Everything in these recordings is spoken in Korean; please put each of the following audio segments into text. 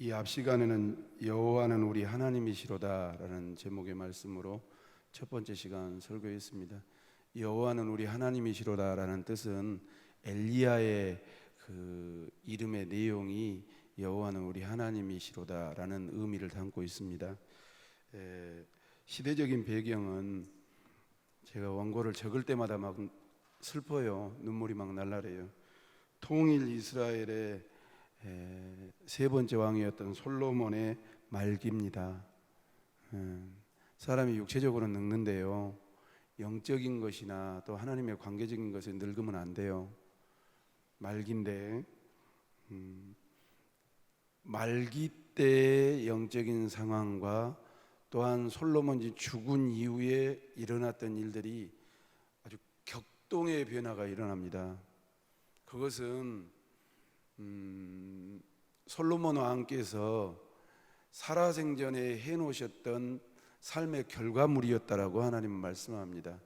이 앞 시간에는 여호와는 우리 하나님이시로다라는 제목의 말씀으로 첫 번째 시간 설교했습니다. 여호와는 우리 하나님이시로다라는 뜻은 엘리야의 그 이름의 내용이 여호와는 우리 하나님이시로다라는 의미를 담고 있습니다. 시대적인 배경은 제가 원고를 적을 때마다 막 슬퍼요. 눈물이 막 날라래요. 통일 이스라엘의 세 번째 왕이었던 솔로몬의 말기입니다. 사람이 육체적으로 늙는데요, 영적인 것이나 또 하나님의 관계적인 것에 늙으면 안 돼요. 말기인데 말기 때의 영적인 상황과 또한 솔로몬이 죽은 이후에 일어났던 일들이 아주 격동의 변화가 일어납니다. 그것은 솔로몬 왕께서 살아생전에 해놓으셨던 삶의 결과물이었다라고 하나님은 말씀합니다.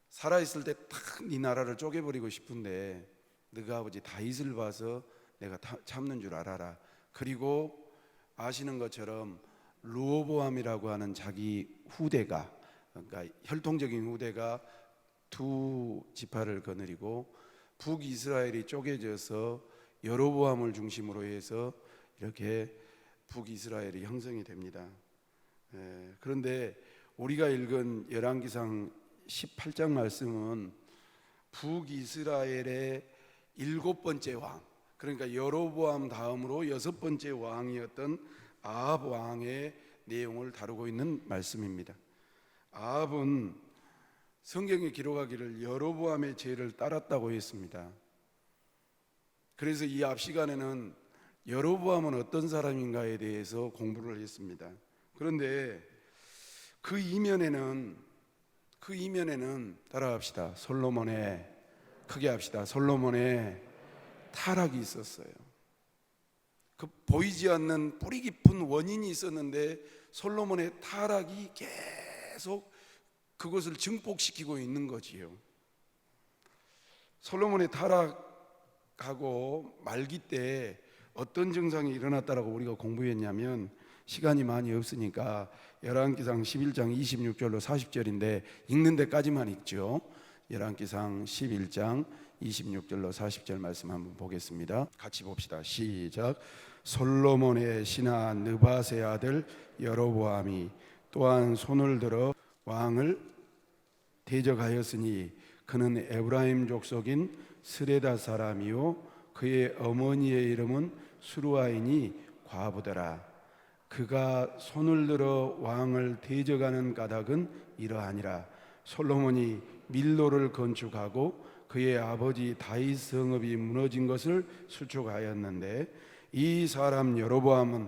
살아있을 때 탁 네 나라를 쪼개버리고 싶은데 너가 아버지 다윗을 봐서 내가 참는 줄 알아라. 그리고 아시는 것처럼 르호보암이라고 하는 자기 후대가, 그러니까 혈통적인 후대가 두 지파를 거느리고 북이스라엘이 쪼개져서 여로보암을 중심으로 해서 이렇게 북이스라엘이 형성이 됩니다. 그런데 우리가 읽은 열왕기상 18장 말씀은 북이스라엘의 7번째 왕, 그러니까 여로보암 다음으로 6번째 왕이었던 아합 왕의 내용을 다루고 있는 말씀입니다. 아합은 성경에 기록하기를 여로보암의 죄를 따랐다고 했습니다. 그래서 이 앞 시간에는 여로보암은 어떤 사람인가에 대해서 공부를 했습니다. 그런데 그 이면에는 따라합시다. 크게 합시다. 솔로몬의 타락이 있었어요. 그 보이지 않는 뿌리 깊은 원인이 있었는데 솔로몬의 타락이 계속 그것을 증폭시키고 있는 거지요. 솔로몬의 타락하고 말기 때 어떤 증상이 일어났다라고 우리가 공부했냐면, 시간이 많이 없으니까 열왕기상 11장 26절로 40절인데 읽는 데까지만 읽죠. 열왕기상 11장 26절로 40절 말씀 한번 보겠습니다. 같이 봅시다. 시작. 솔로몬의 신하 느밧의 아들 여로보암이 또한 손을 들어 왕을 대적하였으니 그는 에브라임 족속인 스레다 사람이요 그의 어머니의 이름은 수루아이니 과부더라. 그가 손을 들어 왕을 대적하는 까닭은 이러하니라. 솔로몬이 밀로를 건축하고 그의 아버지 다윗 성읍이 무너진 것을 수축하였는데 이 사람 여로보암은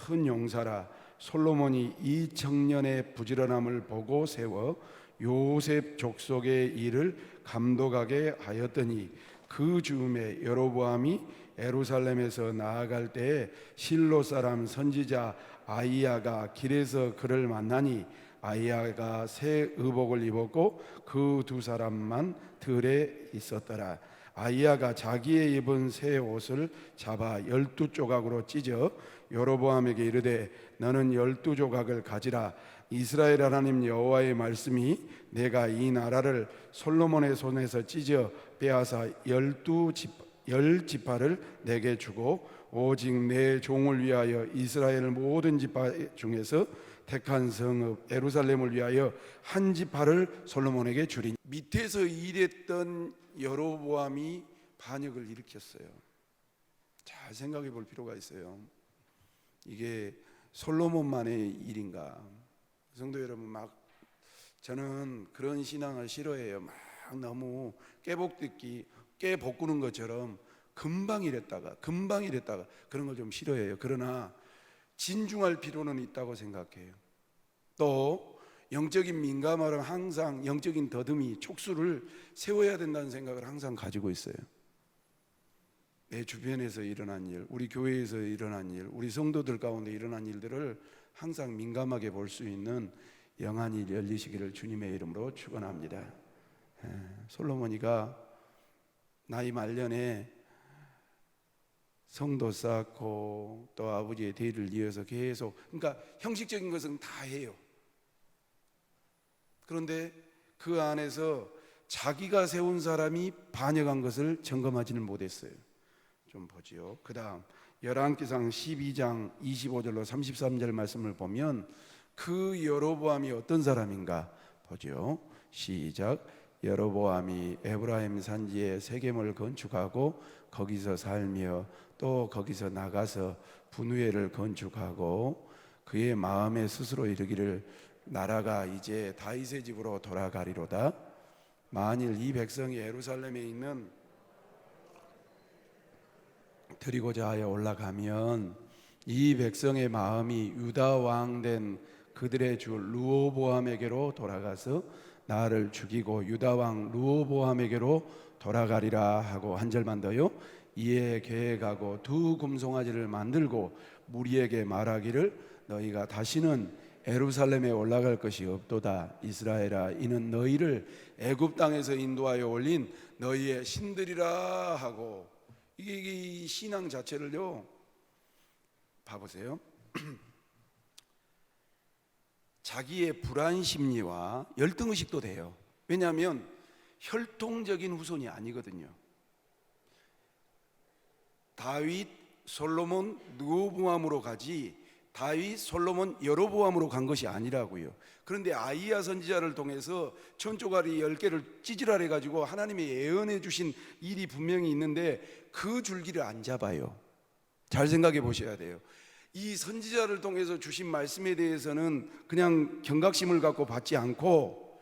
큰 용사라. 솔로몬이 이 청년의 부지런함을 보고 세워 요셉 족속의 일을 감독하게 하였더니 그 즈음에 여로보암이 예루살렘에서 나아갈 때에 실로 사람 선지자 아히야가 길에서 그를 만나니 아히야가 새 의복을 입었고 그 두 사람만 들에 있었더라. 아히야가 자기의 입은 새 옷을 잡아 12조각으로 찢어 여로보암에게 이르되 너는 12조각을 가지라. 이스라엘 하나님 여호와의 말씀이 내가 이 나라를 솔로몬의 손에서 찢어 빼앗아 10지파를 내게 주고 오직 내 종을 위하여 이스라엘 모든 지파 중에서 택한 성읍 예루살렘을 위하여 한 지파를 솔로몬에게 주리니. 밑에서 일했던 여로보암이 반역을 일으켰어요. 잘 생각해 볼 필요가 있어요. 이게 솔로몬만의 일인가? 성도 여러분, 막 저는 그런 신앙을 싫어해요. 막 너무 깨 볶는 것처럼 금방 이랬다가 그런 걸 좀 싫어해요. 그러나 진중할 필요는 있다고 생각해요. 또 영적인 민감함은 항상 영적인 더듬이, 촉수를 세워야 된다는 생각을 항상 가지고 있어요. 내 주변에서 일어난 일, 우리 교회에서 일어난 일, 우리 성도들 가운데 일어난 일들을 항상 민감하게 볼 수 있는 영안이 열리시기를 주님의 이름으로 축원합니다. 솔로몬이가 나이 말년에 성도 쌓고 또 아버지의 대를 이어서 계속, 그러니까 형식적인 것은 다 해요. 그런데 그 안에서 자기가 세운 사람이 반역한 것을 점검하지는 못했어요. 좀 보지요. 그 다음 열왕기상 12장 25절로 33절 말씀을 보면 그 여로보암이 어떤 사람인가 보죠. 시작. 여로보암이 에브라임 산지에 세겜을 건축하고 거기서 살며 또 거기서 나가서 분우엘을 건축하고 그의 마음에 스스로 이르기를 나라가 이제 다윗의 집으로 돌아가리로다. 만일 이 백성이 예루살렘에 있는 드리고자 하여 올라가면 이 백성의 마음이 유다 왕 된 그들의 주 르호보암에게로 돌아가서 나를 죽이고 유다 왕 르호보암에게로 돌아가리라 하고 한 절만 더요. 이에 계획하고 두 금송아지를 만들고 무리에게 말하기를 너희가 다시는 예루살렘에 올라갈 것이 없도다. 이스라엘아, 이는 너희를 애굽 땅에서 인도하여 올린 너희의 신들이라 하고, 이게 신앙 자체를요 봐보세요. 자기의 불안 심리와 열등의식도 돼요. 왜냐하면 혈통적인 후손이 아니거든요. 다윗, 솔로몬, 르호보암으로 가지 다윗, 솔로몬, 여로보암으로 간 것이 아니라고요. 그런데 아이야 선지자를 통해서 천조가리 10개를 찌질하래 가지고 하나님이 예언해 주신 일이 분명히 있는데 그 줄기를 안 잡아요. 잘 생각해 보셔야 돼요. 이 선지자를 통해서 주신 말씀에 대해서는 그냥 경각심을 갖고 받지 않고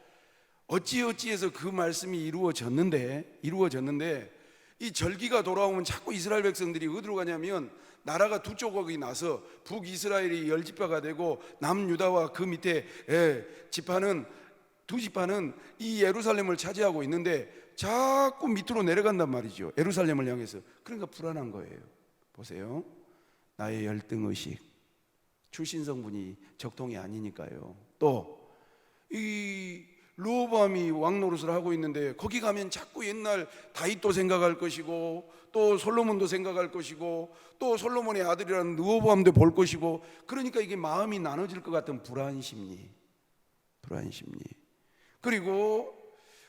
어찌어찌해서 그 말씀이 이루어졌는데 이 절기가 돌아오면 자꾸 이스라엘 백성들이 어디로 가냐면 나라가 두 조각이 나서 북이스라엘이 10지파가 되고 남유다와 그 밑에 지파는 두 지파는 이 예루살렘을 차지하고 있는데 자꾸 밑으로 내려간단 말이죠. 예루살렘을 향해서. 그러니까 불안한 거예요. 보세요. 나의 열등의식, 출신 성분이 적통이 아니니까요. 또 이 르호보암이 왕 노릇을 하고 있는데 거기 가면 자꾸 옛날 다윗도 생각할 것이고 또 솔로몬도 생각할 것이고 또 솔로몬의 아들이라는 르호보암도 볼 것이고, 그러니까 이게 마음이 나눠질 것 같은 불안 심리. 그리고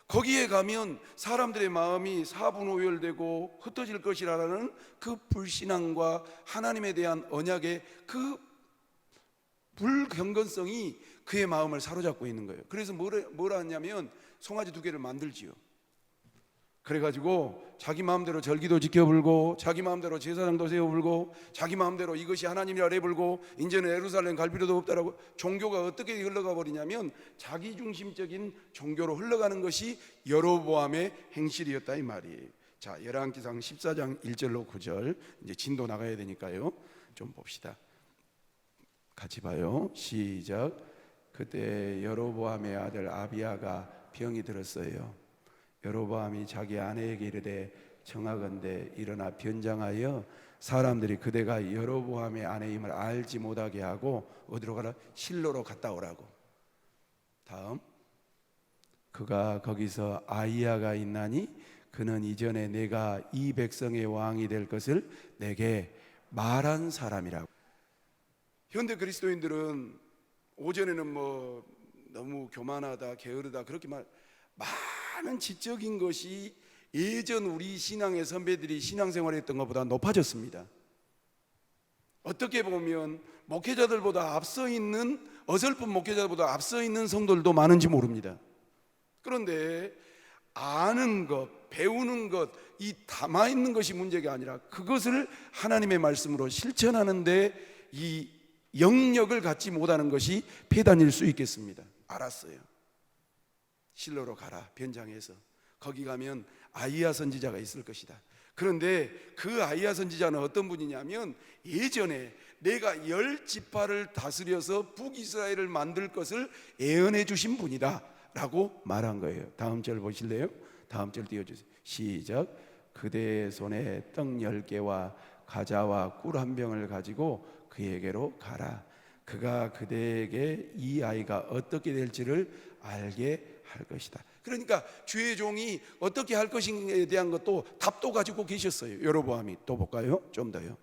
거기에 가면 사람들의 마음이 사분오열되고 흩어질 것이라는 그 불신앙과 하나님에 대한 언약의 그 불경건성이 그의 마음을 사로잡고 있는 거예요. 그래서 뭐라 하냐면 송아지 2개를 만들지요. 그래가지고 자기 마음대로 절기도 지켜불고 자기 마음대로 제사장도 세워불고 자기 마음대로 이것이 하나님이라 해불고 이제는 예루살렘 갈 필요도 없다라고 종교가 어떻게 흘러가 버리냐면 자기중심적인 종교로 흘러가는 것이 여로보암의 행실이었다 이 말이에요. 자, 열왕기상 14장 1절로 9절 이제 진도 나가야 되니까요. 좀 봅시다. 같이 봐요. 시작. 그때 여로보암의 아들 아비야가 병이 들었어요. 여로보암이 자기 아내에게 이르되 청하건대 일어나 변장하여 사람들이 그대가 여로보암의 아내임을 알지 못하게 하고 어디로 가라? 실로로 갔다 오라고. 다음. 그가 거기서 아이야가 있나니 그는 이전에 내가 이 백성의 왕이 될 것을 내게 말한 사람이라고. 현대 그리스도인들은 오전에는 뭐 너무 교만하다, 게으르다 그렇게 많은 지적인 것이 예전 우리 신앙의 선배들이 신앙생활했던 것보다 높아졌습니다. 어떻게 보면 목회자들보다 앞서 있는, 어설픈 목회자들보다 앞서 있는 성도들도 많은지 모릅니다. 그런데 아는 것, 배우는 것, 이 담아있는 것이 문제가 아니라 그것을 하나님의 말씀으로 실천하는데 이 영역을 갖지 못하는 것이 폐단일 수 있겠습니다. 알았어요. 실로로 가라. 변장해서 거기 가면 아이야 선지자가 있을 것이다. 그런데 그 아이야 선지자는 어떤 분이냐면 예전에 내가 10지파를 다스려서 북이스라엘을 만들 것을 예언해 주신 분이다 라고 말한 거예요. 다음 절 보실래요? 다음 절 띄워주세요. 시작. 그대의 손에 떡 10개와 과자와 꿀 한 병을 가지고 그에게로 가라. 그가 그대에게 이 아이가 어떻게 될지를 알게 할 것이다. 그러니까 주의 종이 어떻게 할 것인가에 대한 것도 답도 가지고 계셨어요. 여로보암이. 또 볼까요? 좀 더요.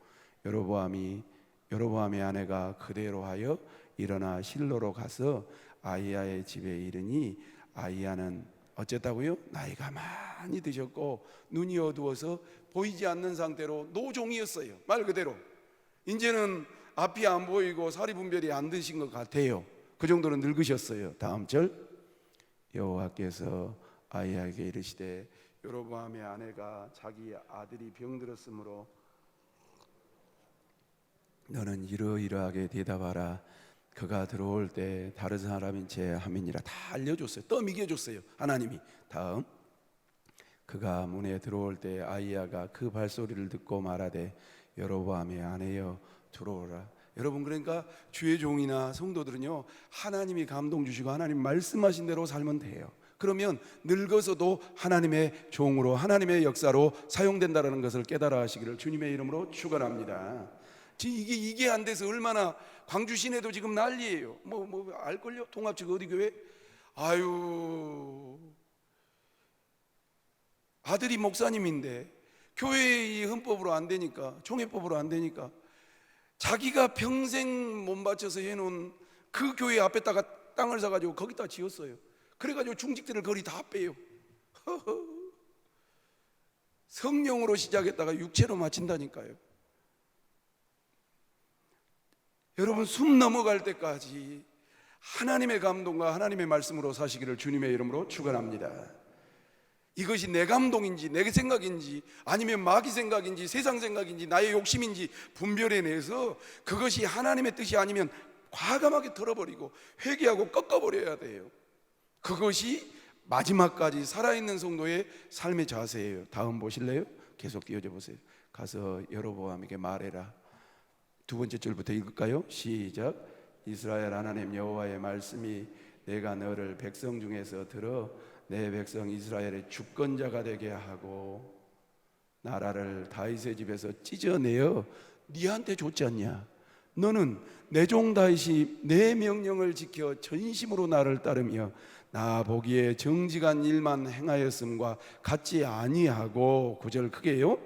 여로보암의 아내가 그대로 하여 일어나 실로로 가서 아히야의 집에 이르니 아히야는 어쨌다고요? 나이가 많이 드셨고 눈이 어두워서 보이지 않는 상태로 노종이었어요. 말 그대로 이제는 앞이 안 보이고 사리 분별이 안 드신 것 같아요. 그 정도로 늙으셨어요. 다음 절, 여호와께서 아히야에게 이르시되 여로보암의 아내가 자기 아들이 병들었으므로 너는 이러이러하게 대답하라. 그가 들어올 때 다른 사람인 채 함이니라. 다 알려줬어요. 떠미겨줬어요 하나님이. 다음, 그가 문에 들어올 때 아히야가 그 발소리를 듣고 말하되 여로보암의 아내여 들어오라. 여러분, 그러니까 주의 종이나 성도들은요, 하나님이 감동 주시고 하나님 말씀하신 대로 살면 돼요. 그러면 늙어서도 하나님의 종으로, 하나님의 역사로 사용된다는 것을 깨달아 하시기를 주님의 이름으로 축원합니다. 이게 안 돼서 얼마나 광주 시내도 지금 난리예요. 뭐 알걸요? 통합측 어디 교회? 아유, 아들이 목사님인데 교회의 헌법으로 안 되니까, 총회법으로 안 되니까 자기가 평생 몸 바쳐서 해놓은 그 교회 앞에다가 땅을 사가지고 거기다 지었어요. 그래가지고 중직들을 거리 다 빼요. 성령으로 시작했다가 육체로 마친다니까요. 여러분, 숨 넘어갈 때까지 하나님의 감동과 하나님의 말씀으로 사시기를 주님의 이름으로 축원합니다. 이것이 내 감동인지 내 생각인지 아니면 마귀 생각인지 세상 생각인지 나의 욕심인지 분별해내서 그것이 하나님의 뜻이 아니면 과감하게 털어버리고 회개하고 꺾어버려야 돼요. 그것이 마지막까지 살아있는 성도의 삶의 자세예요. 다음 보실래요? 계속 띄워줘 보세요. 가서 여로보암에게 말해라. 두 번째 줄부터 읽을까요? 시작. 이스라엘 하나님 여호와의 말씀이 내가 너를 백성 중에서 들어 내 백성 이스라엘의 주권자가 되게 하고 나라를 다윗의 집에서 찢어내어 네한테 줬지 않냐? 너는 내 종 다윗이 내 명령을 지켜 전심으로 나를 따르며 나 보기에 정직한 일만 행하였음과 같지 아니하고, 9절 크게요,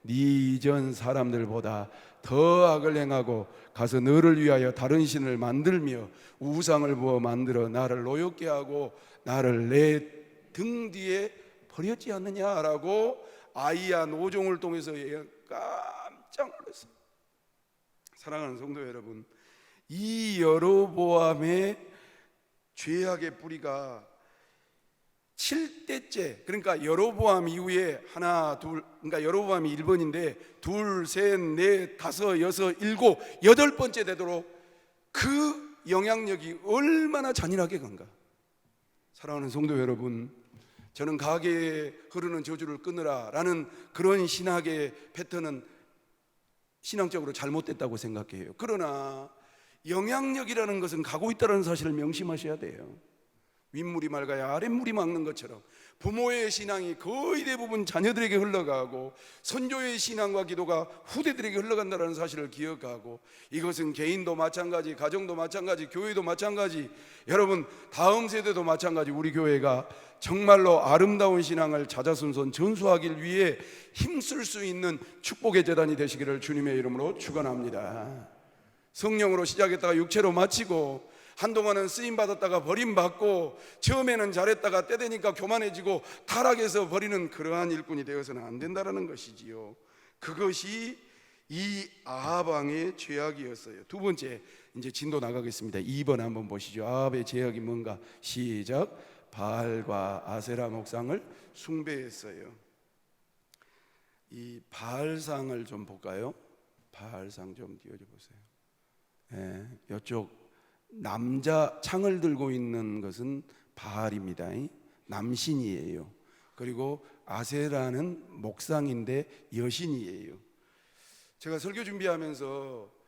네 이전 사람들보다 더 악을 행하고 가서 너를 위하여 다른 신을 만들며 우상을 부어 만들어 나를 노엽게 하고 나를 내 등 뒤에 버렸지 않느냐라고 아히야 노종을 통해서 깜짝 놀랐어요. 사랑하는 성도 여러분, 이 여로보암의 죄악의 뿌리가 7대째, 그러니까 여로보암 이후에 하나 둘, 그러니까 여로보암이 1번인데 둘, 셋, 넷, 다섯, 여섯, 일곱, 8번째 되도록 그 영향력이 얼마나 잔인하게 간가. 사랑하는 성도 여러분, 저는 가게에 흐르는 저주를 끊으라 라는 그런 신학의 패턴은 신앙적으로 잘못됐다고 생각해요. 그러나 영향력이라는 것은 가고 있다는 사실을 명심하셔야 돼요. 윗물이 맑아야 아랫물이 맑는 것처럼 부모의 신앙이 거의 대부분 자녀들에게 흘러가고 선조의 신앙과 기도가 후대들에게 흘러간다는 사실을 기억하고, 이것은 개인도 마찬가지, 가정도 마찬가지, 교회도 마찬가지, 여러분 다음 세대도 마찬가지. 우리 교회가 정말로 아름다운 신앙을 자자손손 전수하기 위해 힘쓸 수 있는 축복의 재단이 되시기를 주님의 이름으로 축원합니다. 성령으로 시작했다가 육체로 마치고 한동안은 쓰임받았다가 버림받고 처음에는 잘했다가 때 되니까 교만해지고 타락해서 버리는 그러한 일꾼이 되어서는 안 된다는 것이지요. 그것이 이 아합 왕의 죄악이었어요. 두 번째, 이제 진도 나가겠습니다. 2번 한번 보시죠. 아합의 죄악이 뭔가? 시작. 바알과 아세라 목상을 숭배했어요. 이 바알상을 좀 볼까요? 바알상 좀 띄워줘 보세요. 이쪽 남자 창을 들고 있는 것은 바알입니다. 남신이에요. 그리고 아세라는 목상인데 여신이에요. 제가 설교 준비하면서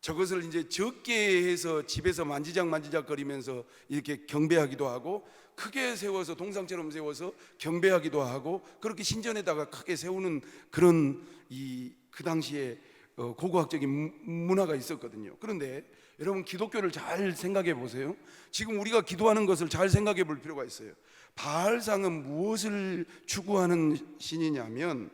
저것을 이제 적게 해서 집에서 만지작 거리면서 이렇게 경배하기도 하고, 크게 세워서 동상처럼 세워서 경배하기도 하고, 그렇게 신전에다가 크게 세우는 그런 그 당시에 고고학적인 문화가 있었거든요. 그런데 여러분 기독교를 잘 생각해 보세요. 지금 우리가 기도하는 것을 잘 생각해 볼 필요가 있어요. 바알상은 무엇을 추구하는 신이냐면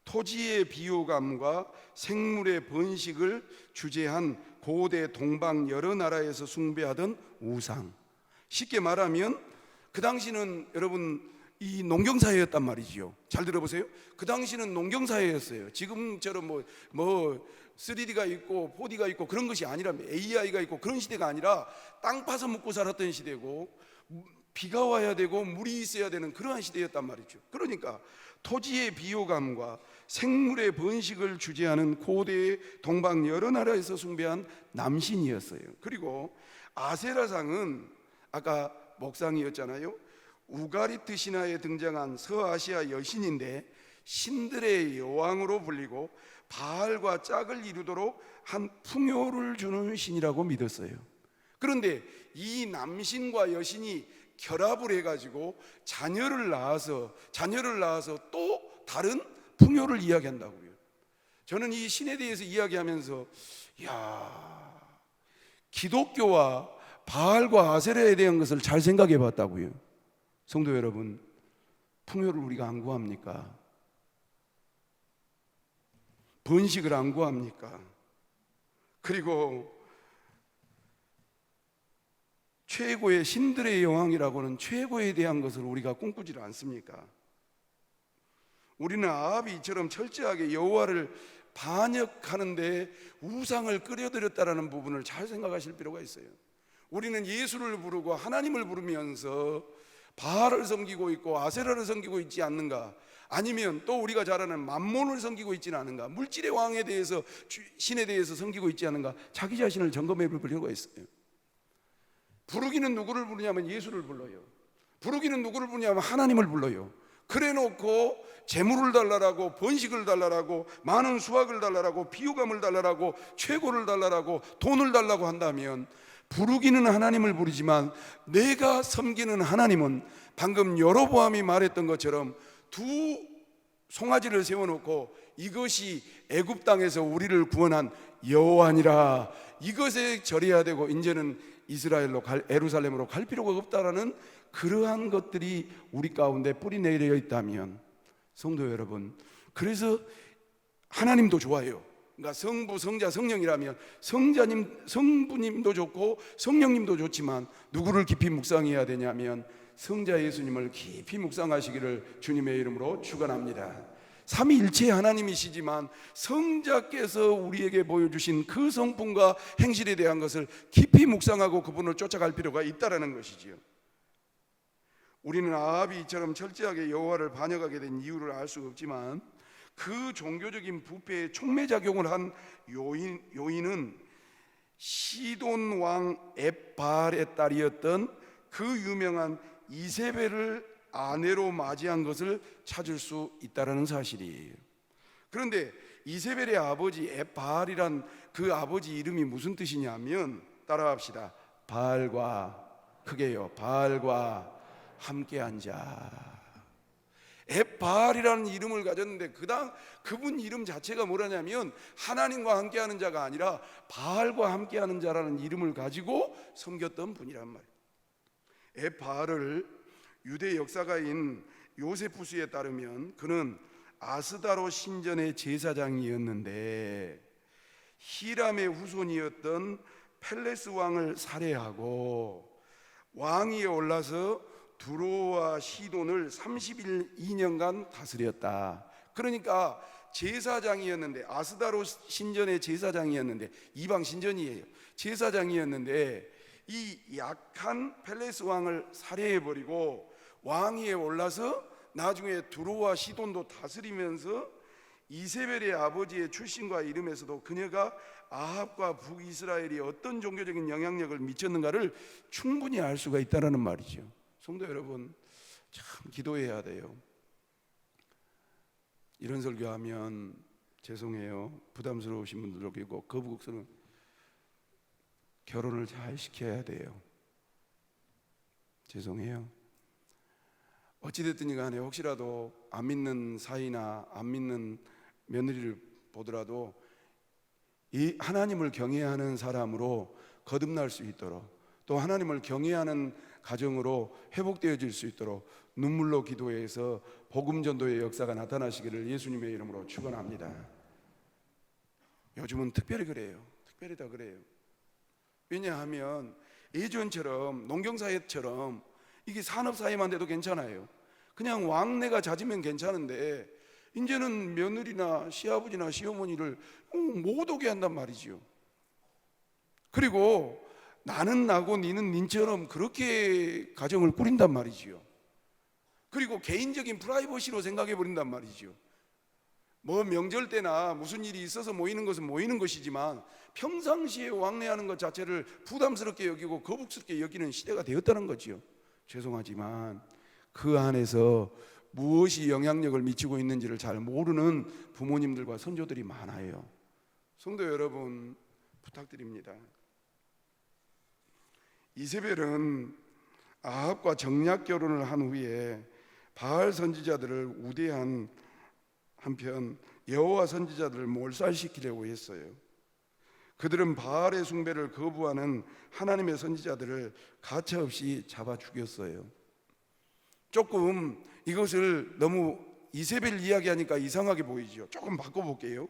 토지의 비호감과 생물의 번식을 주재한 고대 동방 여러 나라에서 숭배하던 우상. 쉽게 말하면 그 당시는 여러분 이 농경사회였단 말이지요. 잘 들어보세요. 그 당시는 농경사회였어요. 지금처럼 뭐 3D가 있고 4D가 있고 그런 것이 아니라 AI가 있고 그런 시대가 아니라 땅 파서 먹고 살았던 시대고 비가 와야 되고 물이 있어야 되는 그러한 시대였단 말이죠. 그러니까 토지의 비호감과 생물의 번식을 주재하는 고대 동방 여러 나라에서 숭배한 남신이었어요. 그리고 아세라상은 아까 목상이었잖아요. 우가리트 신화에 등장한 서아시아 여신인데 신들의 여왕으로 불리고 바알과 짝을 이루도록 한 풍요를 주는 신이라고 믿었어요. 그런데 이 남신과 여신이 결합을 해가지고 자녀를 낳아서 또 다른 풍요를 이야기한다고요. 저는 이 신에 대해서 이야기하면서 기독교와 바알과 아세라에 대한 것을 잘 생각해 봤다고요. 성도 여러분, 풍요를 우리가 안 구합니까? 번식을 안 구합니까? 그리고 최고의 신들의 여왕이라고는 최고에 대한 것을 우리가 꿈꾸지 않습니까? 우리는 아합이처럼 철저하게 여호와를 반역하는데 우상을 끌어들였다라는 부분을 잘 생각하실 필요가 있어요. 우리는 예수를 부르고 하나님을 부르면서 바알을 섬기고 있고 아세라를 섬기고 있지 않는가? 아니면 또 우리가 잘 아는 맘몬을 섬기고 있지는 않은가? 물질의 왕에 대해서, 신에 대해서 섬기고 있지 않은가? 자기 자신을 점검해 볼 필요가 있어요. 부르기는 누구를 부르냐면 예수를 불러요. 부르기는 누구를 부르냐면 하나님을 불러요. 그래 놓고 재물을 달라라고, 번식을 달라라고, 많은 수확을 달라라고, 비호감을 달라라고, 최고를 달라라고, 돈을 달라고 한다면 부르기는 하나님을 부르지만 내가 섬기는 하나님은 방금 여로보암이 말했던 것처럼 두 송아지를 세워놓고 이것이 애굽 땅에서 우리를 구원한 여호와니라, 이것에 절해야 되고 이제는 이스라엘로 예루살렘으로 갈 필요가 없다라는 그러한 것들이 우리 가운데 뿌리 내려 있다면, 성도 여러분, 그래서 하나님도 좋아요. 그러니까 성부, 성자, 성령이라면 성부님도 좋고 성령님도 좋지만 누구를 깊이 묵상해야 되냐면 성자 예수님을 깊이 묵상하시기를 주님의 이름으로 축원합니다. 삼위일체 하나님이시지만 성자께서 우리에게 보여주신 그 성품과 행실에 대한 것을 깊이 묵상하고 그분을 쫓아갈 필요가 있다라는 것이지요. 우리는 아합이처럼 철저하게 여호와를 반역하게 된 이유를 알 수 없지만 그 종교적인 부패에 촉매작용을 한 요인은 시돈 왕 엣바알의 딸이었던 그 유명한 이세벨을 아내로 맞이한 것을 찾을 수 있다는 사실이에요. 그런데 이세벨의 아버지 엣바알이란 그 아버지 이름이 무슨 뜻이냐면, 따라합시다. 바알과, 크게요, 바알과 함께한 자. 엣바알이라는 이름을 가졌는데 그분 이름 자체가 뭐라냐면 하나님과 함께하는 자가 아니라 바알과 함께하는 자라는 이름을 가지고 섬겼던 분이란 말이에요. 엣바알을 유대 역사가인 요세푸스에 따르면 그는 아스다로 신전의 제사장이었는데 히람의 후손이었던 펠레스 왕을 살해하고 왕위에 올라서 두로와 시돈을 32년간 다스렸다. 그러니까 제사장이었는데, 아스다로 신전의 제사장이었는데, 이방 신전이에요. 제사장이었는데 이 약한 펠레스 왕을 살해해버리고 왕위에 올라서 나중에 두로와 시돈도 다스리면서 이세벨의 아버지의 출신과 이름에서도 그녀가 아합과 북이스라엘이 어떤 종교적인 영향력을 미쳤는가를 충분히 알 수가 있다는 말이죠. 성도 여러분, 참 기도해야 돼요. 이런 설교하면 죄송해요, 부담스러우신 분들도 계시고 거부국스러운, 결혼을 잘 시켜야 돼요. 죄송해요. 어찌됐든 간에 혹시라도 안 믿는 사이나 안 믿는 며느리를 보더라도 이 하나님을 경외하는 사람으로 거듭날 수 있도록, 또 하나님을 경외하는 가정으로 회복되어질 수 있도록 눈물로 기도해서 복음 전도의 역사가 나타나시기를 예수님의 이름으로 축원합니다. 요즘은 특별히 그래요. 특별히 다 그래요. 왜냐하면 예전처럼 농경사회처럼 이게 산업사회만 돼도 괜찮아요. 그냥 왕래가 잦으면 괜찮은데 이제는 며느리나 시아버지나 시어머니를 못 오게 한단 말이지요. 그리고 나는 나고 니는 니처럼 그렇게 가정을 꾸린단 말이지요. 그리고 개인적인 프라이버시로 생각해 버린단 말이지요. 뭐 명절 때나 무슨 일이 있어서 모이는 것은 모이는 것이지만 평상시에 왕래하는 것 자체를 부담스럽게 여기고 거북스럽게 여기는 시대가 되었다는 거지요. 죄송하지만 그 안에서 무엇이 영향력을 미치고 있는지를 잘 모르는 부모님들과 선조들이 많아요. 성도 여러분, 부탁드립니다. 이세벨은 아합과 정략 결혼을 한 후에 바알 선지자들을 우대한 한편 여호와 선지자들을 몰살시키려고 했어요. 그들은 바알의 숭배를 거부하는 하나님의 선지자들을 가차없이 잡아 죽였어요. 조금 이것을 너무 이세벨 이야기하니까 이상하게 보이죠. 조금 바꿔볼게요.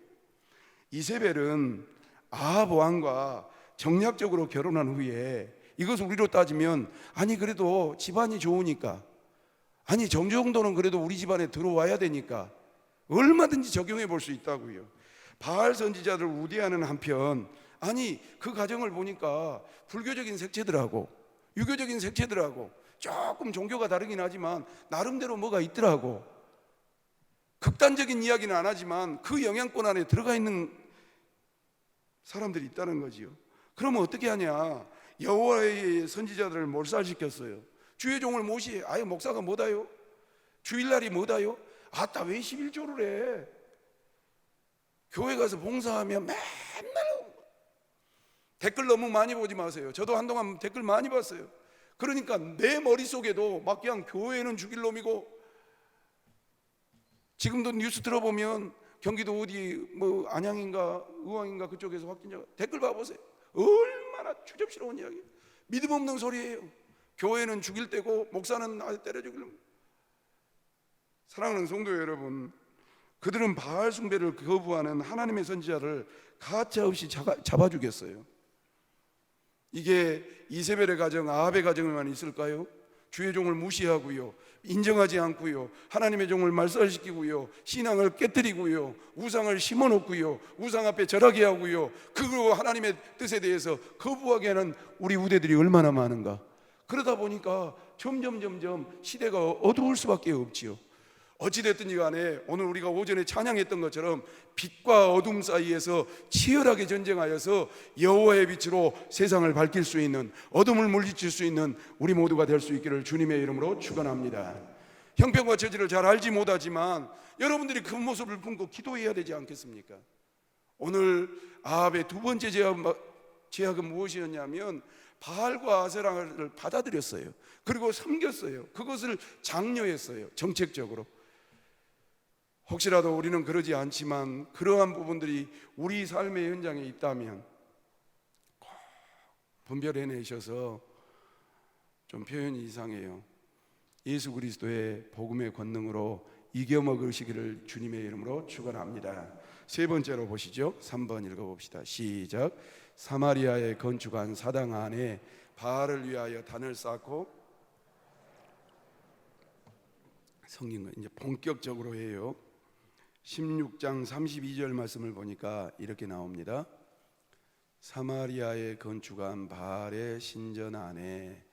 이세벨은 아합 왕과 정략적으로 결혼한 후에, 이것을 우리로 따지면 아니 그래도 집안이 좋으니까, 아니 정정도는 그래도 우리 집안에 들어와야 되니까 얼마든지 적용해 볼 수 있다고요. 바알 선지자를 우대하는 한편, 아니 그 가정을 보니까 불교적인 색채들하고 유교적인 색채들하고 조금 종교가 다르긴 하지만 나름대로 뭐가 있더라고. 극단적인 이야기는 안 하지만 그 영향권 안에 들어가 있는 사람들이 있다는 거지요. 그러면 어떻게 하냐? 여호와의 선지자들을 몰살시켰어요. 주의 종을 모시, 아예 목사가 뭐다요? 주일날이 뭐다요? 아따 왜 11조를 해? 교회 가서 봉사하면 맨날 댓글 너무 많이 보지 마세요. 저도 한동안 댓글 많이 봤어요. 그러니까 내 머릿속에도 막 그냥 교회는 죽일 놈이고, 지금도 뉴스 들어보면 경기도 어디 뭐 안양인가 의왕인가 그쪽에서 확진자가, 댓글 봐보세요. 얼마나 추접스러운 이야기, 믿음 없는 소리예요. 교회는 죽일 때고 목사는 때려 죽일 놈. 사랑하는 성도 여러분, 그들은 바알 숭배를 거부하는 하나님의 선지자를 가차없이 잡아 죽였어요. 이게 이세벨의 가정, 아합의 가정에만 있을까요? 주의 종을 무시하고요, 인정하지 않고요, 하나님의 종을 말살시키고요, 신앙을 깨뜨리고요, 우상을 심어놓고요, 우상 앞에 절하게 하고요, 그리고 하나님의 뜻에 대해서 거부하게 하는 우리 우대들이 얼마나 많은가. 그러다 보니까 점점 시대가 어두울 수밖에 없지요. 어찌됐든지 간에 오늘 우리가 오전에 찬양했던 것처럼 빛과 어둠 사이에서 치열하게 전쟁하여서 여호와의 빛으로 세상을 밝힐 수 있는, 어둠을 물리칠 수 있는 우리 모두가 될 수 있기를 주님의 이름으로 축원합니다. 형편과 처지를 잘 알지 못하지만 여러분들이 그 모습을 품고 기도해야 되지 않겠습니까? 오늘 아합의 두 번째 제약은 무엇이었냐면 바알과 아세라를 받아들였어요. 그리고 섬겼어요. 그것을 장려했어요. 정책적으로. 혹시라도 우리는 그러지 않지만 그러한 부분들이 우리 삶의 현장에 있다면 꼭 분별해내셔서, 좀 표현이 이상해요, 예수 그리스도의 복음의 권능으로 이겨먹으시기를 주님의 이름으로 축원합니다. 세 번째로 보시죠. 3번 읽어봅시다. 시작. 사마리아에 건축한 사당 안에 바알을 위하여 단을 쌓고, 성경은 이제 본격적으로 해요. 16장 32절 말씀을 보니까 이렇게 나옵니다. 사마리아에 건축한 바알의 신전 안에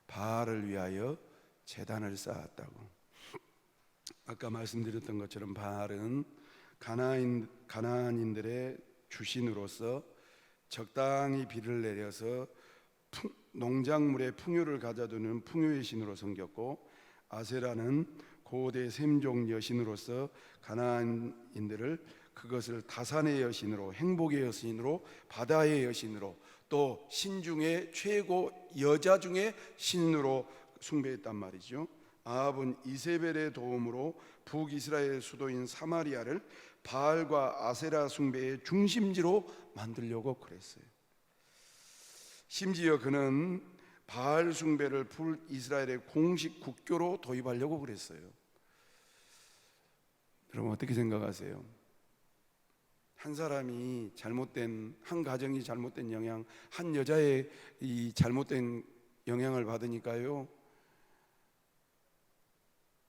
바알을 위하여 제단을 쌓았다고. 아까 말씀드렸던 것처럼 바알은 가나안인들의 주신으로서 적당히 비를 내려서 농작물의 풍요를 가져두는 풍요의 신으로 섬겼고, 아세라는 고대 샘종 여신으로서 가나안인들을 그것을 다산의 여신으로, 행복의 여신으로, 바다의 여신으로, 또 신중의 최고 여자 중의 신으로 숭배했단 말이죠. 아합은 이세벨의 도움으로 북이스라엘 수도인 사마리아를 바알과 아세라 숭배의 중심지로 만들려고 그랬어요. 심지어 그는 바알 숭배를 북이스라엘의 공식 국교로 도입하려고 그랬어요. 여러분 어떻게 생각하세요? 한 사람이 잘못된, 한 가정이 잘못된 영향, 한 여자의 이 잘못된 영향을 받으니까요,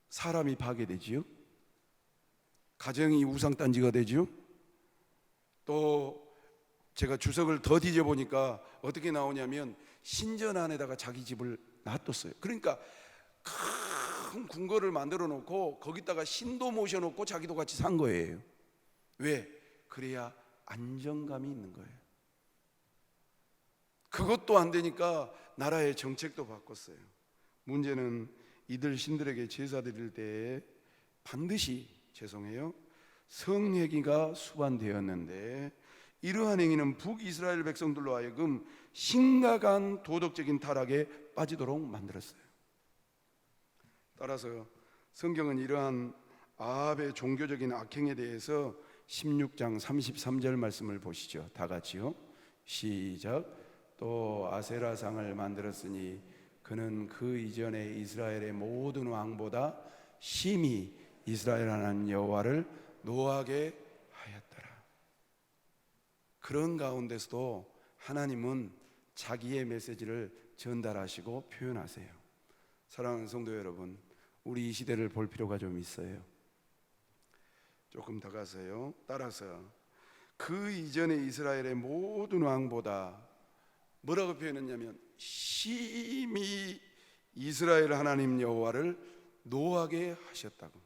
사람이 파괴되지요. 가정이 우상단지가 되죠. 또 제가 주석을 더 뒤져보니까 어떻게 나오냐면 신전 안에다가 자기 집을 놔뒀어요. 그러니까 큰 궁궐을 만들어 놓고 거기다가 신도 모셔놓고 자기도 같이 산 거예요. 왜? 그래야 안정감이 있는 거예요. 그것도 안 되니까 나라의 정책도 바꿨어요. 문제는 이들 신들에게 제사 드릴 때에 반드시, 죄송해요, 성회기가 수반되었는데 이러한 행위는 북이스라엘 백성들로 하여금 심각한 도덕적인 타락에 빠지도록 만들었어요. 따라서 성경은 이러한 아합의 종교적인 악행에 대해서 16장 33절 말씀을 보시죠. 다 같이요. 시작. 또 아세라상을 만들었으니 그는 그 이전에 이스라엘의 모든 왕보다 심히 이스라엘 하나님 여호와를 노하게 하였더라. 그런 가운데서도 하나님은 자기의 메시지를 전달하시고 표현하세요. 사랑하는 성도 여러분, 우리 이 시대를 볼 필요가 좀 있어요. 조금 더 가세요. 따라서 그 이전에 이스라엘의 모든 왕보다 뭐라고 표현했냐면 심히 이스라엘 하나님 여호와를 노하게 하셨다고.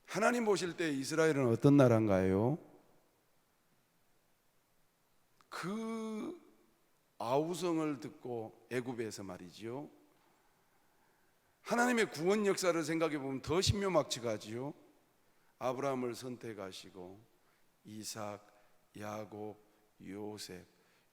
하나님 보실 때 이스라엘은 어떤 나라인가요? 그 아우성을 듣고 애굽에서 말이죠, 하나님의 구원 역사를 생각해 보면 더 신묘막측하지요. 아브라함을 선택하시고 이삭, 야곱,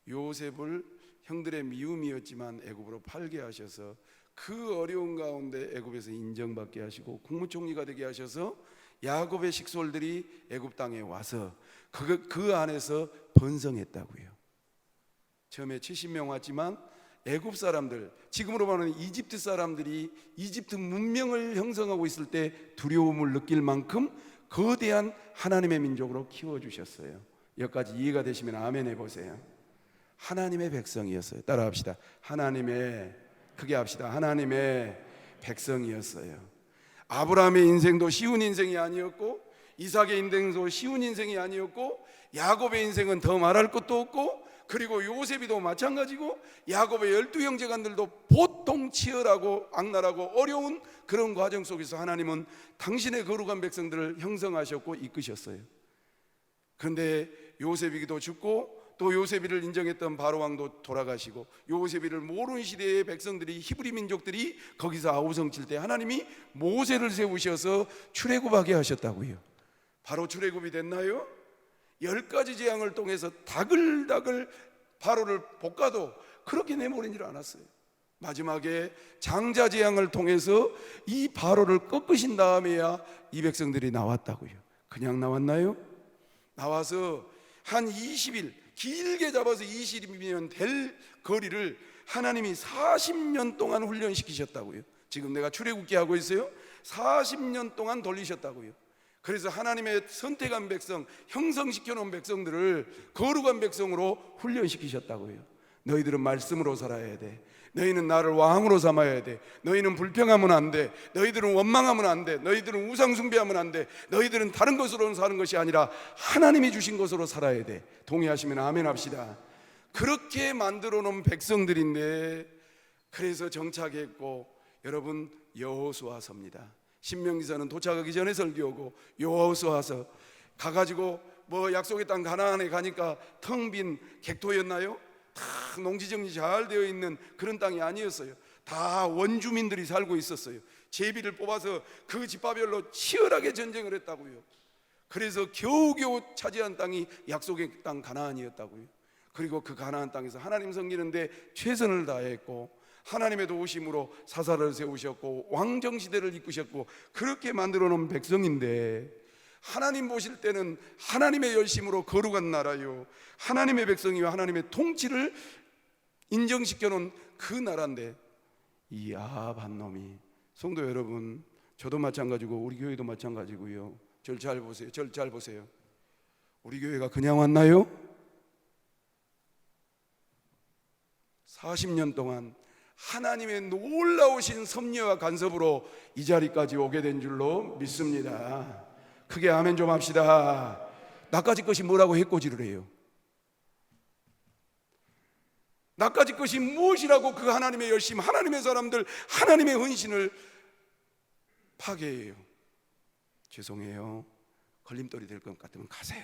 요셉을 형들의 미움이었지만 애굽으로 팔게 하셔서 그 어려운 가운데 애굽에서 인정받게 하시고 국무총리가 되게 하셔서 야곱의 식솔들이 애굽 땅에 와서 그 안에서 번성했다고요. 처음에 70명 왔지만 애굽 사람들, 지금으로 말하면 이집트 사람들이 이집트 문명을 형성하고 있을 때 두려움을 느낄 만큼 거대한 하나님의 민족으로 키워주셨어요. 여기까지 이해가 되시면 아멘 해보세요. 하나님의 백성이었어요. 따라합시다. 크게 합시다. 하나님의 백성이었어요. 아브라함의 인생도 쉬운 인생이 아니었고, 이삭의 인생도 쉬운 인생이 아니었고, 야곱의 인생은 더 말할 것도 없고, 그리고 요셉이도 마찬가지고, 야곱의 12형제간들도 보통 치열하고 악랄하고 어려운 그런 과정 속에서 하나님은 당신의 거룩한 백성들을 형성하셨고 이끄셨어요. 그런데 요셉이기도 죽고 또 요셉이를 인정했던 바로 왕도 돌아가시고, 요셉이를 모르는 시대의 백성들이, 히브리 민족들이 거기서 아우성 칠 때 하나님이 모세를 세우셔서 출애굽하게 하셨다고요. 바로 출애굽이 됐나요? 10가지 재앙을 통해서 다글다글 바로를 볶아도 그렇게 내버리질 않았어요. 마지막에 장자 재앙을 통해서 이 바로를 꺾으신 다음에야 이 백성들이 나왔다고요. 그냥 나왔나요? 나와서 한 20일, 길게 잡아서 20일이면 될 거리를 하나님이 40년 동안 훈련시키셨다고요. 지금 내가 출애굽기 하고 있어요. 40년 동안 돌리셨다고요. 그래서 하나님의 선택한 백성, 형성시켜 놓은 백성들을 거룩한 백성으로 훈련시키셨다고요. 너희들은 말씀으로 살아야 돼. 너희는 나를 왕으로 삼아야 돼. 너희는 불평하면 안 돼. 너희들은 원망하면 안 돼. 너희들은 우상숭배하면 안 돼. 너희들은 다른 것으로 사는 것이 아니라 하나님이 주신 것으로 살아야 돼. 동의하시면 아멘 합시다. 그렇게 만들어 놓은 백성들인데, 그래서 정착했고, 여러분, 여호수아서입니다. 신명기서는 도착하기 전에 설교하고, 여호수아서 가가지고 뭐 약속의 땅 가나안에 가니까 텅 빈 객토였나요? 다 농지정리 잘 되어 있는 그런 땅이 아니었어요. 다 원주민들이 살고 있었어요. 제비를 뽑아서 그 집밥별로 치열하게 전쟁을 했다고요. 그래서 겨우겨우 차지한 땅이 약속의 땅 가나안이었다고요. 그리고 그 가나안 땅에서 하나님 섬기는데 최선을 다했고, 하나님의 도우심으로 사사를 세우셨고 왕정시대를 이끄셨고, 그렇게 만들어 놓은 백성인데 하나님 보실 때는 하나님의 열심으로 거룩한 나라요, 하나님의 백성이요 하나님의 통치를 인정시켜 놓은 그 나라인데, 이 아합 한 놈이, 성도 여러분, 저도 마찬가지고 우리 교회도 마찬가지고요. 절 잘 보세요. 절 잘 보세요. 우리 교회가 그냥 왔나요? 40년 동안 하나님의 놀라우신 섭리와 간섭으로 이 자리까지 오게 된 줄로 믿습니다. 크게 아멘 좀 합시다. 나까지 것이 뭐라고 해코지를 해요? 나까지 것이 무엇이라고 그 하나님의 열심, 하나님의 사람들, 하나님의 헌신을 파괴해요. 죄송해요. 걸림돌이 될 것 같으면 가세요.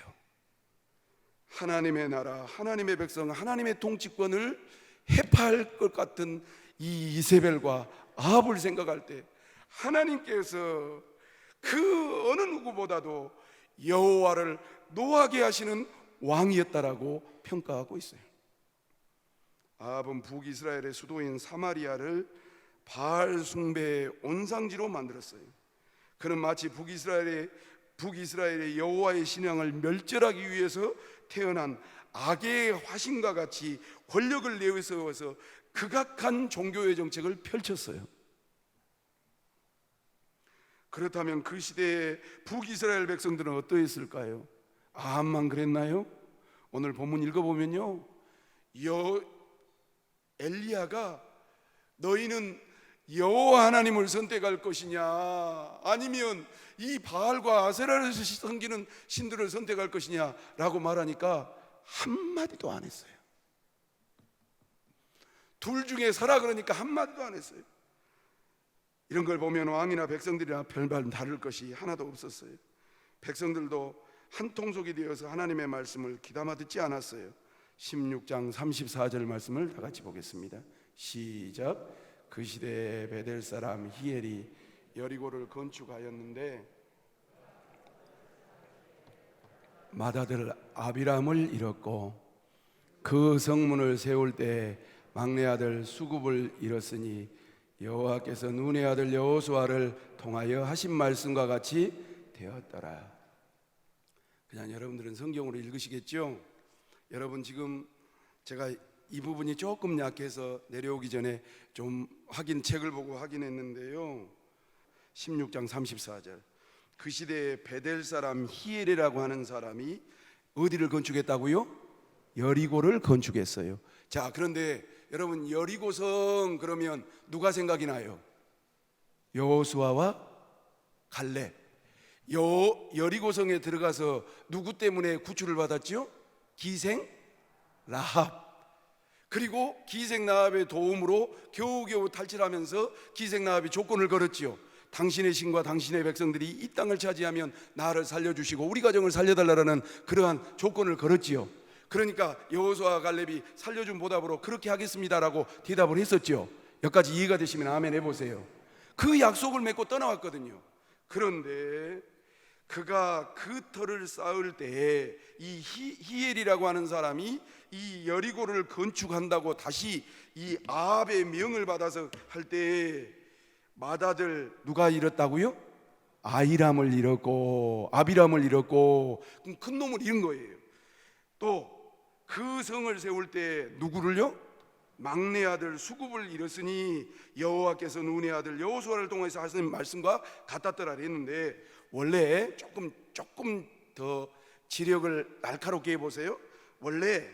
하나님의 나라, 하나님의 백성, 하나님의 통치권을 해파할 것 같은 이 이세벨과 아합을 생각할 때 하나님께서 그 어느 누구보다도 여호와를 노하게 하시는 왕이었다라고 평가하고 있어요. 아합은 북이스라엘의 수도인 사마리아를 바알 숭배의 온상지로 만들었어요. 그는 마치 북이스라엘의 여호와의 신앙을 멸절하기 위해서 태어난 악의 화신과 같이 권력을 내세워서 극악한 종교의 정책을 펼쳤어요. 그렇다면 그 시대의 북이스라엘 백성들은 어떠했을까요? 아합만 그랬나요? 오늘 본문 읽어보면요, 엘리야가 너희는 여호와 하나님을 선택할 것이냐, 아니면 이 바알과 아세라를 섬기는 신들을 선택할 것이냐 라고 말하니까 한마디도 안 했어요. 둘 중에 서라 그러니까 한마디도 안 했어요. 이런 걸 보면 왕이나 백성들이나 별반 다를 것이 하나도 없었어요. 백성들도 한 통속이 되어서 하나님의 말씀을 귀담아 듣지 않았어요. 16장 34절 말씀을 다 같이 보겠습니다. 시작. 그 시대에 베델 사람 히엘이 여리고를 건축하였는데 맏아들 아비람을 잃었고 그 성문을 세울 때 막내 아들 수굽을 잃었으니 여호와께서 눈의 아들 여호수아를 통하여 하신 말씀과 같이 되었더라. 그냥 여러분들은 성경으로 읽으시겠죠? 여러분, 지금 제가 이 부분이 조금 약해서 내려오기 전에 좀 책을 보고 확인했는데요, 16장 34절, 그 시대에 베델 사람 히엘이라고 하는 사람이 어디를 건축했다고요? 여리고를 건축했어요. 자, 그런데 여러분, 여리고성 그러면 누가 생각이 나요? 여호수아와 갈렙. 여리고성에 들어가서 누구 때문에 구출을 받았죠? 기생 라합. 그리고 기생 라합의 도움으로 겨우겨우 탈출하면서 기생 라합이 조건을 걸었지요. 당신의 신과 당신의 백성들이 이 땅을 차지하면 나를 살려주시고 우리 가정을 살려달라는 그러한 조건을 걸었지요. 그러니까 여호수아와 갈렙이 살려준 보답으로 그렇게 하겠습니다라고 대답을 했었죠. 여기까지 이해가 되시면 아멘 해보세요. 그 약속을 맺고 떠나왔거든요. 그런데 그가 그 터를 쌓을 때 이 히엘이라고 하는 사람이 이 여리고를 건축한다고 다시 이 아합의 명을 받아서 할 때 맏아들 누가 잃었다고요? 아이람을 잃었고 아비람을 잃었고 그럼 큰 놈을 잃은 거예요. 또 그 성을 세울 때 누구를요? 막내 아들 수굽을 잃었으니 여호와께서 눈의 아들 여호수아를 통해서 하신 말씀과 같았더라 했는데, 원래 조금 더 지력을 날카롭게 해보세요. 원래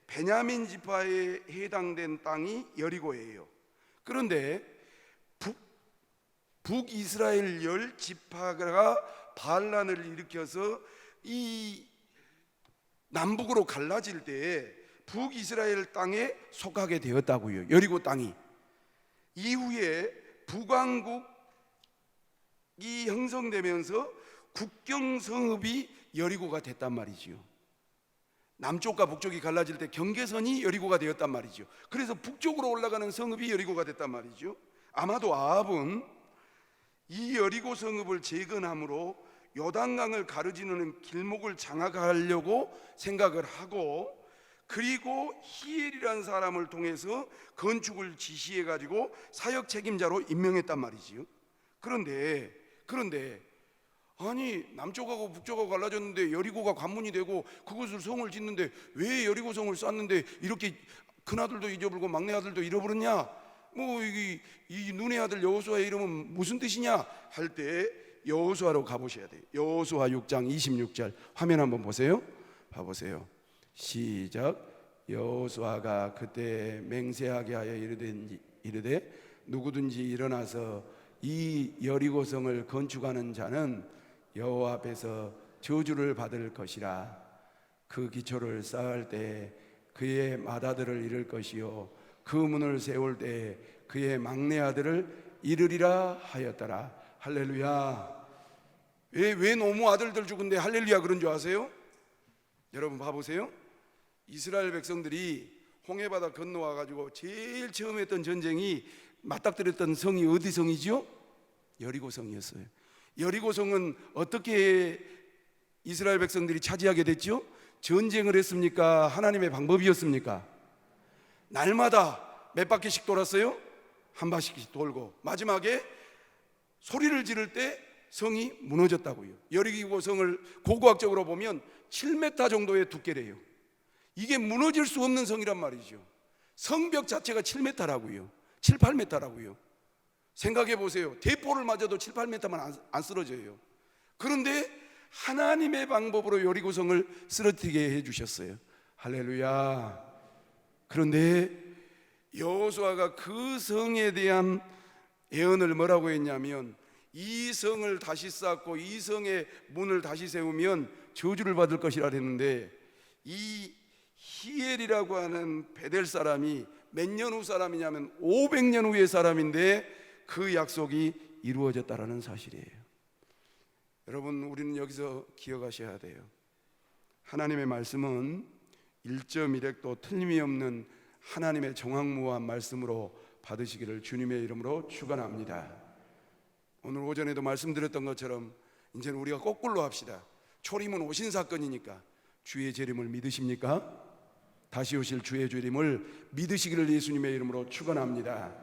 베냐민 지파에 해당된 땅이 여리고예요. 그런데 북이스라엘 10지파가 반란을 일으켜서 이 남북으로 갈라질 때 북이스라엘 땅에 속하게 되었다고요. 여리고 땅이. 이후에 북왕국이 형성되면서 국경 성읍이 여리고가 됐단 말이지요. 남쪽과 북쪽이 갈라질 때 경계선이 여리고가 되었단 말이죠. 그래서 북쪽으로 올라가는 성읍이 여리고가 됐단 말이죠. 아마도 아합은 이 여리고 성읍을 재건함으로 요단강을 가로지르는 길목을 장악하려고 생각을 하고, 그리고 히엘이라는 사람을 통해서 건축을 지시해 가지고 사역 책임자로 임명했단 말이지요. 그런데 아니 남쪽하고 북쪽하고 갈라졌는데 여리고가 관문이 되고 그것을 성을 짓는데 왜 여리고 성을 쌓는데 이렇게 큰아들도 잊어버리고 막내아들도 잃어버렸냐? 뭐 이 눈의 아들 여호수아의 이름은 무슨 뜻이냐 할 때 여호수아로 가보셔야 돼요. 여호수아 6장 26절 화면 한번 보세요. 봐보세요. 시작. 여호수아가 그때 맹세하게 하여 이르되 누구든지 일어나서 이 여리고성을 건축하는 자는 여호와 앞에서 저주를 받을 것이라. 그 기초를 쌓을 때 그의 맏아들을 잃을 것이요 그 문을 세울 때 그의 막내 아들을 잃으리라 하였더라. 할렐루야. 왜 너무 아들들 죽은데 할렐루야 그런 줄 아세요? 여러분 봐보세요. 이스라엘 백성들이 홍해바다 건너와 가지고 제일 처음 했던 전쟁이 맞닥뜨렸던 성이 어디 성이죠? 여리고성이었어요. 여리고성은 어떻게 이스라엘 백성들이 차지하게 됐죠? 전쟁을 했습니까? 하나님의 방법이었습니까? 날마다 몇 바퀴씩 돌았어요? 한 바퀴씩 돌고 마지막에 소리를 지를 때 성이 무너졌다고요. 여리고성을 고고학적으로 보면 7m 정도의 두께래요. 이게 무너질 수 없는 성이란 말이죠. 성벽 자체가 7m라고요. 7, 8m라고요. 생각해 보세요. 대포를 맞아도 7, 8m만 안 쓰러져요. 그런데 하나님의 방법으로 여리고성을 쓰러뜨리게 해주셨어요. 할렐루야. 그런데 여호수아가 그 성에 대한 예언을 뭐라고 했냐면 이 성을 다시 쌓고 이 성의 문을 다시 세우면 저주를 받을 것이라 했는데 이 히엘이라고 하는 베델 사람이 몇 년 후 사람이냐면 500년 후의 사람인데 그 약속이 이루어졌다라는 사실이에요. 여러분 우리는 여기서 기억하셔야 돼요. 하나님의 말씀은 1.1획도 틀림이 없는 하나님의 정확무한 말씀으로 받으시기를 주님의 이름으로 축원합니다. 오늘 오전에도 말씀드렸던 것처럼 이제는 우리가 거꾸로 합시다. 초림은 오신 사건이니까 주의 재림을 믿으십니까? 다시 오실 주의 재림을 믿으시기를 예수님의 이름으로 축원합니다.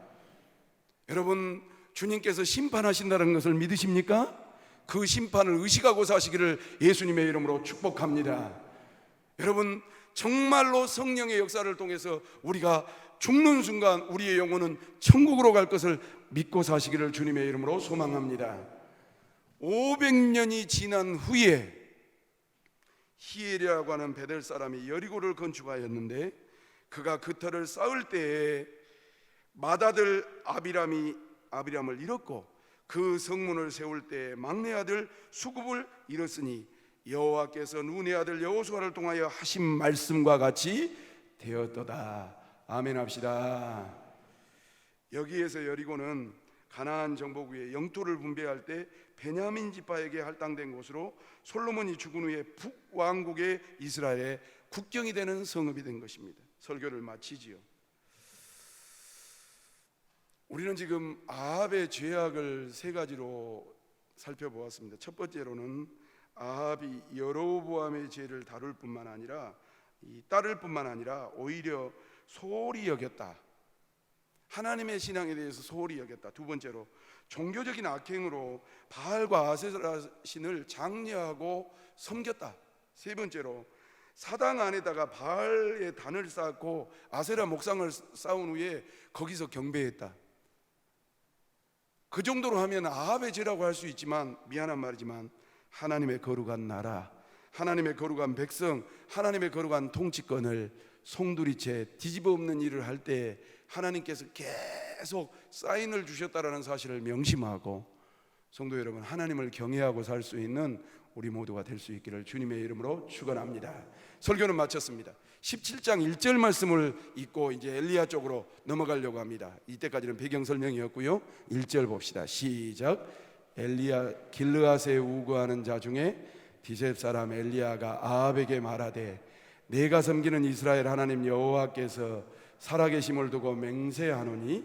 여러분 주님께서 심판하신다는 것을 믿으십니까? 그 심판을 의식하고 사시기를 예수님의 이름으로 축복합니다. 여러분 정말로 성령의 역사를 통해서 우리가 죽는 순간 우리의 영혼은 천국으로 갈 것을 믿고 사시기를 주님의 이름으로 소망합니다. 500년이 지난 후에 히엘이라고 하는 베델 사람이 여리고를 건축하였는데 그가 그 터를 쌓을 때에 맏아들 아비람을 잃었고 그 성문을 세울 때 막내 아들 수굽을 잃었으니 여호와께서 눈의 아들 여호수아를 통하여 하신 말씀과 같이 되었도다. 아멘 합시다. 여기에서 여리고는 가나안 정복후에 영토를 분배할 때 베냐민 지파에게 할당된 곳으로 솔로몬이 죽은 후에 북왕국의 이스라엘의 국경이 되는 성읍이 된 것입니다. 설교를 마치지요. 우리는 지금 아합의 죄악을 세 가지로 살펴보았습니다. 첫 번째로는 아합이 여로보암의 죄를 다룰 뿐만 아니라 따를 뿐만 아니라 오히려 소홀히 여겼다. 하나님의 신앙에 대해서 소홀히 여겼다. 두 번째로 종교적인 악행으로 바알과 아세라 신을 장려하고 섬겼다. 세 번째로 사당 안에다가 바알의 단을 쌓고 아세라 목상을 쌓은 후에 거기서 경배했다. 그 정도로 하면 아합의 죄라고 할 수 있지만 미안한 말이지만 하나님의 거룩한 나라, 하나님의 거룩한 백성, 하나님의 거룩한 통치권을 송두리째 뒤집어 엎는 일을 할 때 하나님께서 계속 사인을 주셨다라는 사실을 명심하고 성도 여러분 하나님을 경외하고 살 수 있는 우리 모두가 될 수 있기를 주님의 이름으로 축원합니다. 설교는 마쳤습니다. 17장 1절 말씀을 읽고 이제 엘리야 쪽으로 넘어가려고 합니다. 이때까지는 배경 설명이었고요. 1절 봅시다. 시작. 엘리야 길르앗에 우거하는 자 중에 디셉 사람 엘리야가 아합에게 말하되 내가 섬기는 이스라엘 하나님 여호와께서 살아계심을 두고 맹세하노니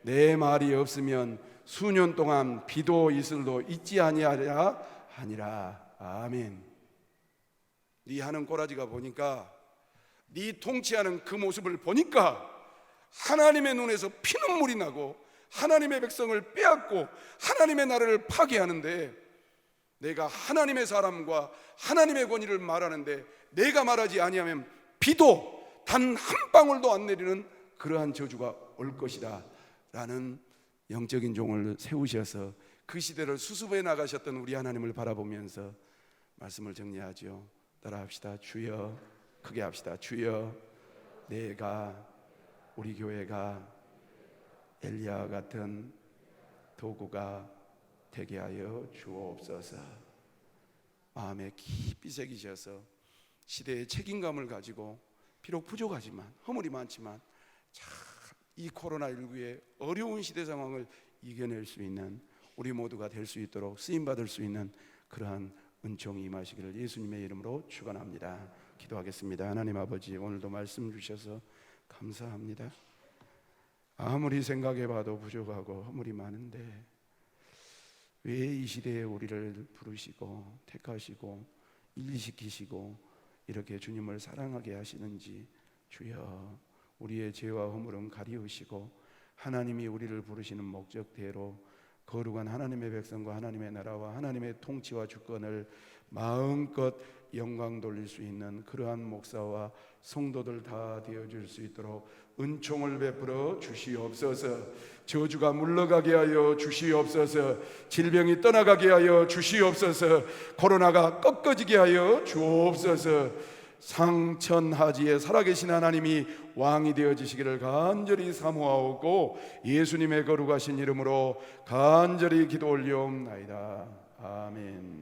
내 말이 없으면 수년 동안 비도 이슬도 있지 아니하리라 하니라. 아멘. 네 하는 꼬라지가 보니까 네 통치하는 그 모습을 보니까 하나님의 눈에서 피눈물이 나고 하나님의 백성을 빼앗고 하나님의 나라를 파괴하는데 내가 하나님의 사람과 하나님의 권위를 말하는데 내가 말하지 아니하면 비도 단 한 방울도 안 내리는 그러한 저주가 올 것이다 라는 영적인 종을 세우셔서 그 시대를 수습해 나가셨던 우리 하나님을 바라보면서 말씀을 정리하죠. 따라합시다. 주여, 크게 합시다. 주여, 내가 우리 교회가 엘리야와 같은 도구가 되게 하여 주옵소서. 마음에 깊이 새기셔서 시대의 책임감을 가지고 비록 부족하지만 허물이 많지만 이 코로나19의 어려운 시대 상황을 이겨낼 수 있는 우리 모두가 될 수 있도록 쓰임받을 수 있는 그러한 은총이 임하시기를 예수님의 이름으로 축원합니다. 기도하겠습니다. 하나님 아버지, 오늘도 말씀 주셔서 감사합니다. 아무리 생각해봐도 부족하고 허물이 많은데 왜 이 시대에 우리를 부르시고 택하시고 일시키시고 이렇게 주님을 사랑하게 하시는지 주여, 우리의 죄와 허물은 가리우시고 하나님이 우리를 부르시는 목적대로 거룩한 하나님의 백성과 하나님의 나라와 하나님의 통치와 주권을 마음껏 영광 돌릴 수 있는 그러한 목사와 성도들 다 되어줄 수 있도록 은총을 베풀어 주시옵소서. 저주가 물러가게 하여 주시옵소서. 질병이 떠나가게 하여 주시옵소서. 코로나가 꺾어지게 하여 주옵소서. 상천하지에 살아계신 하나님이 왕이 되어지시기를 간절히 사모하고 예수님의 거룩하신 이름으로 간절히 기도 올리옵나이다. 아멘.